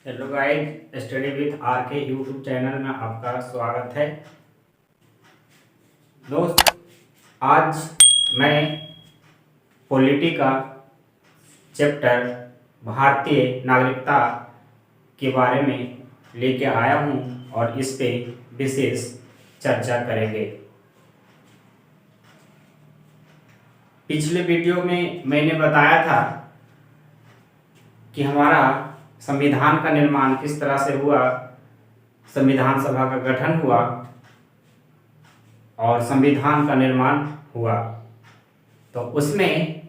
Hello guys, study with R K YouTube channel में आपका स्वागत है। दोस्त, आज मैं पॉलिटी का चैप्टर भारतीय नागरिकता के बारे में लेके आया हूँ और इस पे विशेष चर्चा करेंगे। पिछले वीडियो में मैंने बताया था कि हमारा संविधान का निर्माण किस तरह से हुआ, संविधान सभा का गठन हुआ और संविधान का निर्माण हुआ। तो उसमें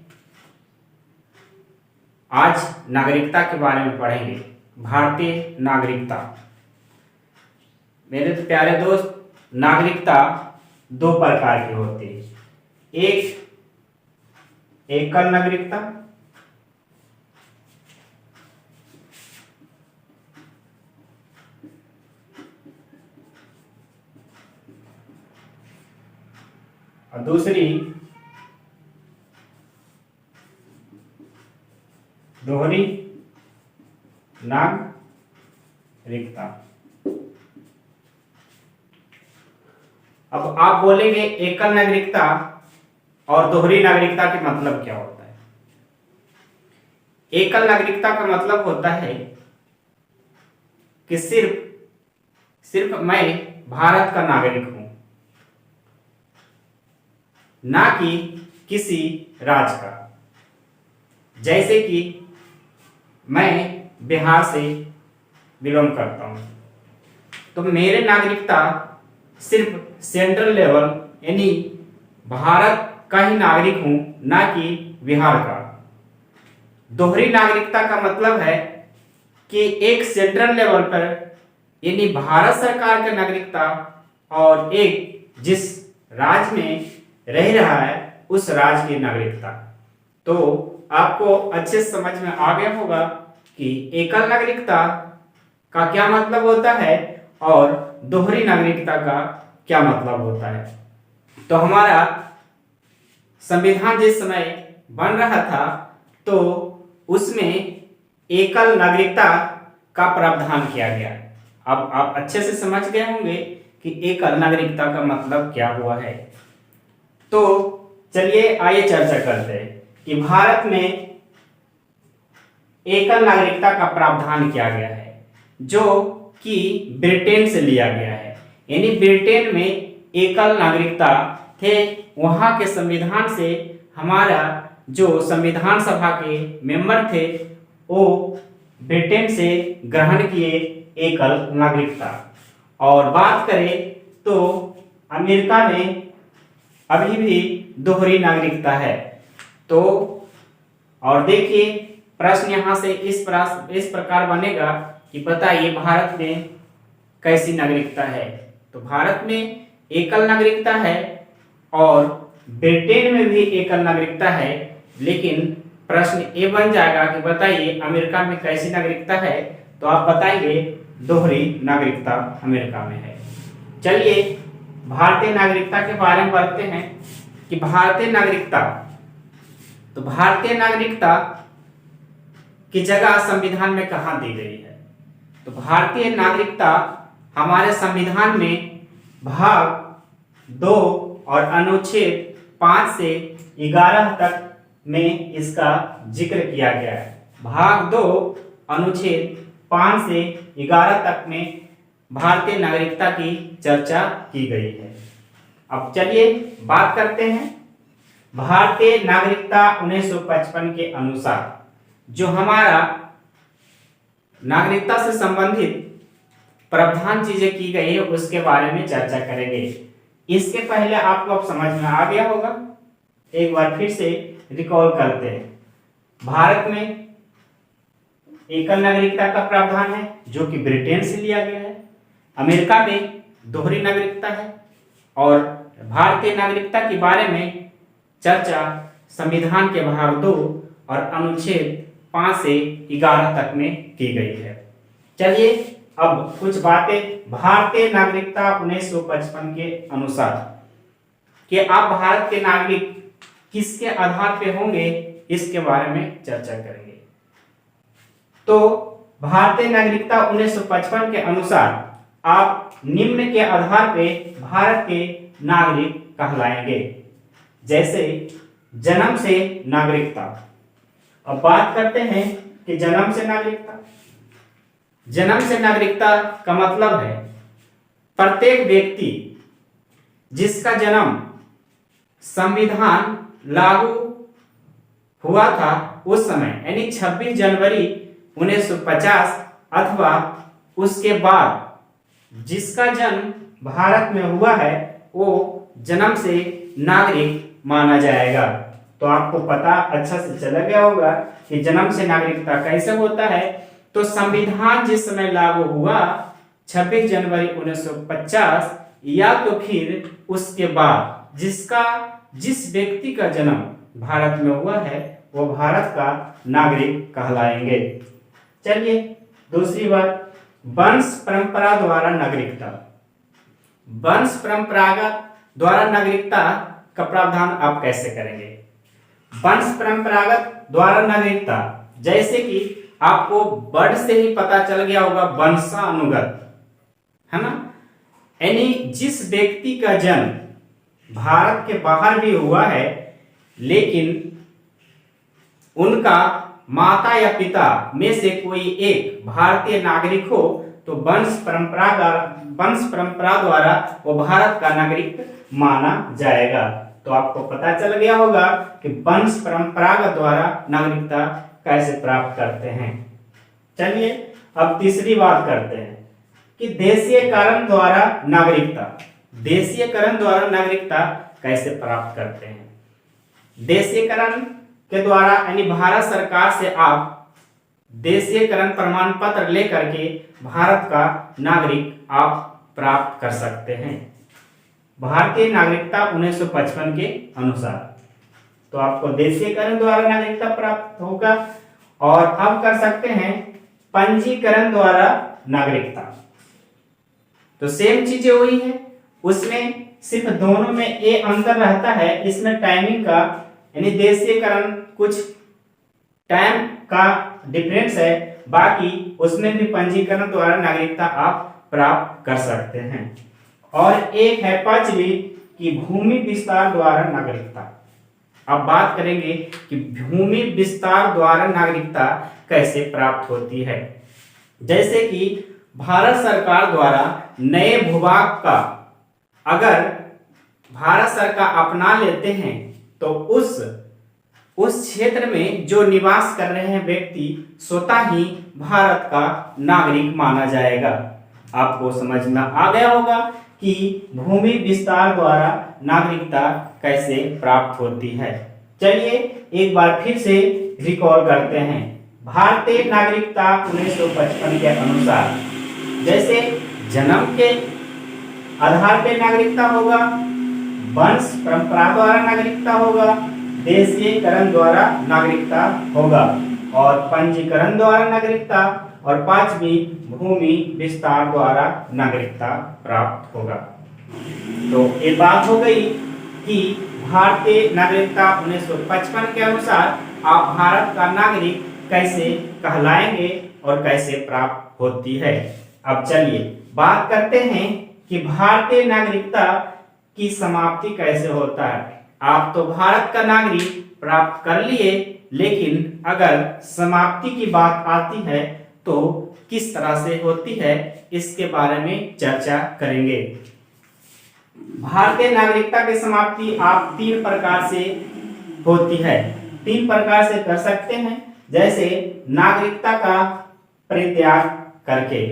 आज नागरिकता के बारे में पढ़ेंगे, भारतीय नागरिकता। मेरे तो प्यारे दोस्त, नागरिकता दो प्रकार की होती है। एक एकल नागरिकता और दूसरी दोहरी नागरिकता। अब आप बोलेंगे एकल नागरिकता और दोहरी नागरिकता के मतलब क्या होता है? एकल नागरिकता का मतलब होता है कि सिर्फ मैं भारत का नागरिक हूं, ना कि किसी राज्य का। जैसे कि मैं बिहार से बिलोंग करता हूं, तो मेरे नागरिकता सिर्फ सेंट्रल लेवल यानी भारत का ही नागरिक हूं, ना कि बिहार का। दोहरी नागरिकता का मतलब है कि एक सेंट्रल लेवल पर यानी भारत सरकार का नागरिकता और एक जिस राज्य में रह रहा है उस राज्य की नागरिकता। तो आपको अच्छे से समझ में आ गया होगा कि एकल नागरिकता का क्या मतलब होता है और दोहरी नागरिकता का क्या मतलब होता है। तो हमारा संविधान जिस समय बन रहा था तो उसमें एकल नागरिकता का प्रावधान किया गया। अब आप अच्छे से समझ गए होंगे कि एकल नागरिकता का मतलब क्या हुआ है। तो चलिए आइए चर्चा करते हैं कि भारत में एकल नागरिकता का प्रावधान किया गया है, जो कि ब्रिटेन से लिया गया है। यानी ब्रिटेन में एकल नागरिकता थे, वहां के संविधान से हमारा जो संविधान सभा के मेंबर थे वो ब्रिटेन से ग्रहण किए एकल नागरिकता। और बात करें तो अमेरिका में अभी भी दोहरी नागरिकता है। तो और देखिए, प्रश्न यहां से इस प्रकार बनेगा कि बताइए भारत में कैसी नागरिकता है। तो भारत में एकल नागरिकता है और ब्रिटेन में भी एकल नागरिकता है, लेकिन प्रश्न ये बन जाएगा कि बताइए अमेरिका में कैसी नागरिकता है। तो आप बताएंगे दोहरी नागरिकता अमेरिका में है। चलिए भारतीय नागरिकता के बारे में पढ़ते हैं कि भारतीय नागरिकता, तो भारतीय नागरिकता की जगह संविधान में कहां दी गई है? तो भारतीय नागरिकता हमारे संविधान में भाग 2 और अनुच्छेद 5 से 11 तक में इसका जिक्र किया गया है। भाग 2 अनुच्छेद 5 से 11 तक में भारतीय नागरिकता की चर्चा की गई है। अब चलिए बात करते हैं भारतीय नागरिकता 1955 के अनुसार जो हमारा नागरिकता से संबंधित प्रावधान चीजें की गई है उसके बारे में चर्चा करेंगे। इसके पहले आपको अब समझ में आ गया होगा, एक बार फिर से रिकॉल करते हैं। भारत में एकल नागरिकता का प्रावधान है जो कि ब्रिटेन से लिया गया है। अमेरिका में दोहरी नागरिकता है और भारतीय नागरिकता के बारे में चर्चा संविधान के भाग 2 और अनुच्छेद 5 से 11 तक में की गई है। चलिए अब कुछ बातें भारतीय नागरिकता 1955 के अनुसार कि आप भारत के नागरिक किसके आधार पे होंगे इसके बारे में चर्चा करेंगे। तो भारतीय नागरिकता 1955 के अनुसार आप निम्न के आधार पे भारत के नागरिक कहलाएंगे। जैसे जन्म से नागरिकता। अब बात करते हैं कि जन्म से नागरिकता। जन्म से नागरिकता का मतलब है प्रत्येक व्यक्ति जिसका जन्म संविधान लागू हुआ था उस समय, यानी 26 जनवरी 1950 अथवा उसके बाद जिसका जन्म भारत में हुआ है, वो जन्म से नागरिक माना जाएगा। तो आपको पता अच्छा से चला गया होगा कि जन्म से नागरिकता कैसे होता है। तो संविधान जिस समय लागू हुआ 26 जनवरी 1950 या तो फिर उसके बाद जिस व्यक्ति का जन्म भारत में हुआ है वो भारत का नागरिक कहलाएंगे। चलिए दूसरी बात, वंश परंपरा द्वारा नागरिकता। वंश परंपरागत द्वारा नागरिकता का प्रावधान आप कैसे करेंगे? वंश परंपरागत द्वारा नागरिकता, जैसे कि आपको वर्ड से ही पता चल गया होगा वंशानुगत, है ना। यानी जिस व्यक्ति का जन्म भारत के बाहर भी हुआ है लेकिन उनका माता या पिता में से कोई एक भारतीय नागरिक हो तो वंश परंपरा द्वारा वो भारत का नागरिक माना जाएगा। तो आपको पता चल गया होगा कि वंश परंपरागत द्वारा नागरिकता कैसे प्राप्त करते हैं। चलिए अब तीसरी बात करते हैं कि देशीयकरण द्वारा नागरिकता। देशीयकरण द्वारा नागरिकता कैसे प्राप्त करते हैं? देशीयकरण के द्वारा यानी भारत सरकार से आप देशीयकरण प्रमाण पत्र लेकर के भारत का नागरिक आप प्राप्त कर सकते हैं भारतीय नागरिकता 1955 के अनुसार। तो आपको देशीयकरण द्वारा नागरिकता प्राप्त होगा। और अब कर सकते हैं पंजीकरण द्वारा नागरिकता। तो सेम चीजें वही है, उसमें सिर्फ दोनों में ये अंतर रहता है, इसमें टाइमिंग का यानी देशीयकरण कुछ टाइम का डिफरेंस है, बाकी उसमें भी पंजीकरण द्वारा नागरिकता आप प्राप्त कर सकते हैं। और एक है पांचवी कि भूमि विस्तार द्वारा नागरिकता। अब बात करेंगे कि भूमि विस्तार द्वारा नागरिकता कैसे प्राप्त होती है। जैसे कि भारत सरकार द्वारा नए भूभाग का अगर भारत सरकार अपना लेते हैं तो उस क्षेत्र में जो निवास कर रहे हैं व्यक्ति स्वतः ही भारत का नागरिक माना जाएगा। आपको समझ में आ गया होगा कि भूमि विस्तार द्वारा नागरिकता कैसे प्राप्त होती है। चलिए एक बार फिर से रिकॉल करते हैं। भारतीय नागरिकता 1955 के अनुसार जैसे जन्म के आधार पर नागरिकता होगा, वंश परंपरा द्वारा नागरिकता होगा, देशीयकरण द्वारा नागरिकता होगा और पंजीकरण द्वारा नागरिकता और पांचवी भूमि विस्तार द्वारा नागरिकता प्राप्त होगा। तो ये बात हो गई कि भारतीय नागरिकता 1955 के अनुसार आप भारत का नागरिक कैसे कहलाएंगे और कैसे प्राप्त होती है। अब चलिए बात करते हैं कि भारतीय नागरिकता की समाप्ति कैसे होता है। आप तो भारत का नागरिक प्राप्त कर लिए, लेकिन अगर समाप्ति की बात आती है तो किस तरह से होती है इसके बारे में चर्चा करेंगे। भारतीय नागरिकता की समाप्ति आप 3 प्रकार से होती है, 3 प्रकार से कर सकते हैं। जैसे नागरिकता का परित्याग करके,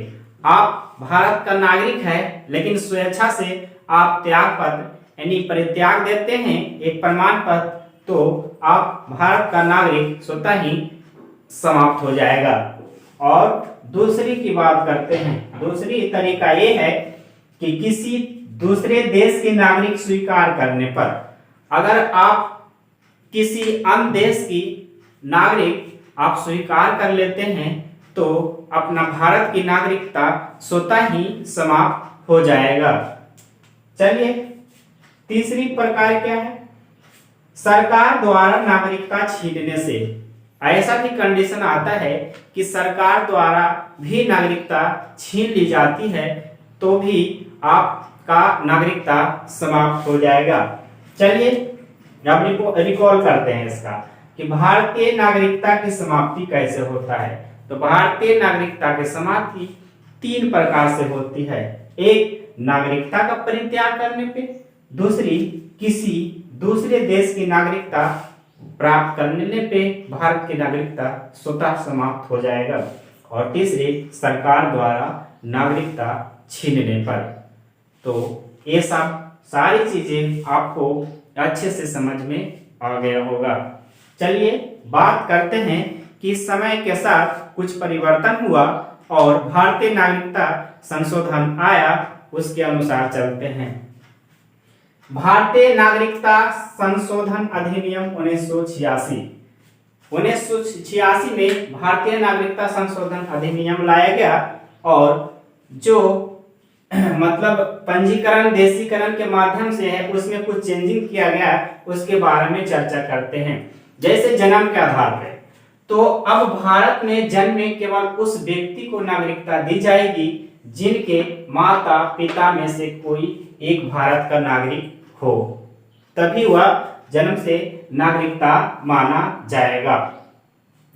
आप भारत का नागरिक है लेकिन स्वेच्छा से आप त्याग पत्र यानी परित्याग देते हैं एक प्रमाण पत्र, तो आप भारत का नागरिक स्वतः ही समाप्त हो जाएगा। और दूसरी की बात करते हैं, दूसरी तरीका ये है कि किसी दूसरे देश के नागरिक स्वीकार करने पर, अगर आप किसी अन्य देश की नागरिक आप स्वीकार कर लेते हैं तो अपना भारत की नागरिकता स्वतः ही समाप्त हो जाएगा। चलिए तीसरी प्रकार क्या है? सरकार द्वारा नागरिकता छीनने से। ऐसा भी कंडीशन आता है कि सरकार द्वारा भी नागरिकता छीन ली जाती है तो भी आपका नागरिकता समाप्त हो जाएगा। चलिए अब रिकॉल करते हैं इसका कि भारतीय नागरिकता की समाप्ति कैसे होता है। तो भारतीय नागरिकता की समाप्ति 3 प्रकार से होती है। एक, नागरिकता का परित्याग करने पे, दूसरी, किसी दूसरे देश की नागरिकता प्राप्त करने पे भारत की नागरिकता स्वतः समाप्त हो जाएगा, और तीसरे, सरकार द्वारा नागरिकता छीनने पर। तो ये सब सारी चीजें आपको अच्छे से समझ में आ गया होगा। चलिए बात करते हैं कि समय के साथ कुछ परिवर्तन हुआ और भारतीय नागरिकता संशोधन आया, उसके अनुसार चलते हैं। भारतीय नागरिकता संशोधन अधिनियम 1986 में भारतीय नागरिकता संशोधन अधिनियम लाया गया, और जो मतलब पंजीकरण देशीकरण के माध्यम से है उसमें कुछ चेंजिंग किया गया, उसके बारे में चर्चा करते हैं। जैसे जन्म के आधार पर, तो अब भारत में जन्मे केवल उस व्यक्ति को नागरिकता दी जाएगी जिनके माता पिता में से कोई एक भारत का नागरिक हो, तभी वह जन्म से नागरिकता माना जाएगा।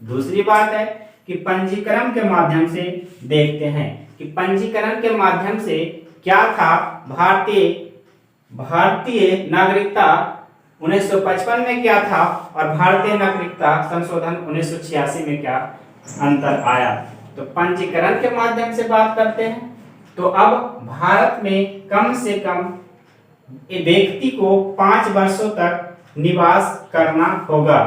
दूसरी बात है कि पंजीकरण के माध्यम से देखते हैं कि पंजीकरण के माध्यम से क्या था। भारतीय नागरिकता 1955 में क्या था और भारतीय नागरिकता संशोधन 1986 में क्या अंतर आया। तो पंजीकरण के माध्यम से बात करते हैं। तो अब भारत में कम से कम व्यक्ति को 5 वर्षों तक निवास करना होगा।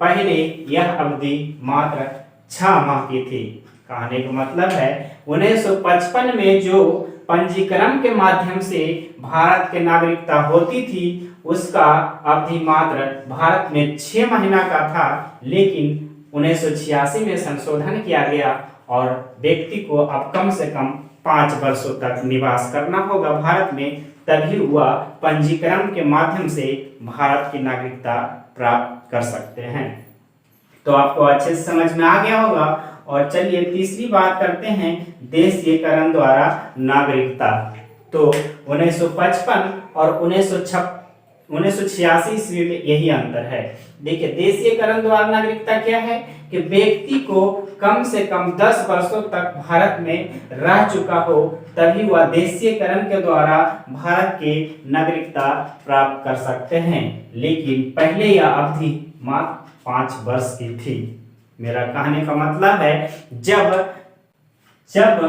पहले यह अवधि मात्र 6 माह की थी। कहने का मतलब है 1955 में जो पंजीकरण के माध्यम से भारत की नागरिकता होती थी उसका अवधि मात्र भारत में 6 महीना का था, लेकिन 1986 में संशोधन किया गया और व्यक्ति को अब कम से कम 5 वर्षों तक निवास करना होगा भारत में, तभी वह पंजीकरण के माध्यम से भारत की नागरिकता प्राप्त कर सकते हैं। तो आपको अच्छे से समझ में आ गया होगा। और चलिए तीसरी बात करते हैं, देशीयकरण द्वारा नागरिकता। तो 1955 और 1986 ईस्वी में यही अंतर है। देखिए देशीयकरण द्वारा नागरिकता क्या है कि व्यक्ति को कम से कम 10 वर्षों तक भारत में रह चुका हो तभी वह देशीयकरण के द्वारा भारत के नागरिकता प्राप्त कर सकते हैं, लेकिन पहले यह अवधि मात्र 5 वर्ष की थी। मेरा कहने का मतलब है जब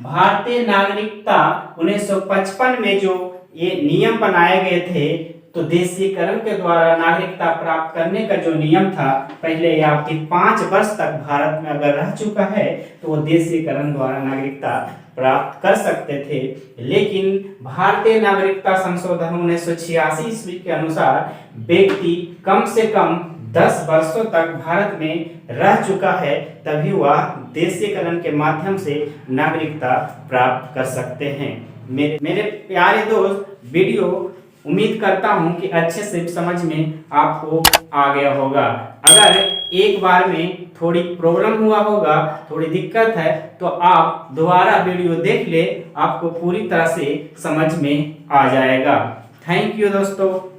भारतीय नागरिकता 1955 में जो ये नियम बनाए गए थे, तो देशीकरण के द्वारा नागरिकता प्राप्त करने का जो नियम था, पहले यह अवधि 5 वर्ष तक भारत में अगर रह चुका है तो वो देशीकरण द्वारा नागरिकता प्राप्त कर सकते थे। लेकिन भारतीय नागरिकता संशोधन 1986 ईस्वी के अनुसार व्यक्ति कम से कम 10 वर्षों तक भारत में रह चुका है तभी वह देशीकरण के माध्यम से नागरिकता प्राप्त कर सकते हैं। मेरे प्यारे दोस्त, वीडियो उम्मीद करता हूं कि अच्छे से समझ में आपको आ गया होगा। अगर एक बार में थोड़ी प्रॉब्लम हुआ होगा, थोड़ी दिक्कत है, तो आप दोबारा वीडियो देख ले, आपको पूरी तरह से समझ में आ जाएगा। थैंक यू दोस्तों।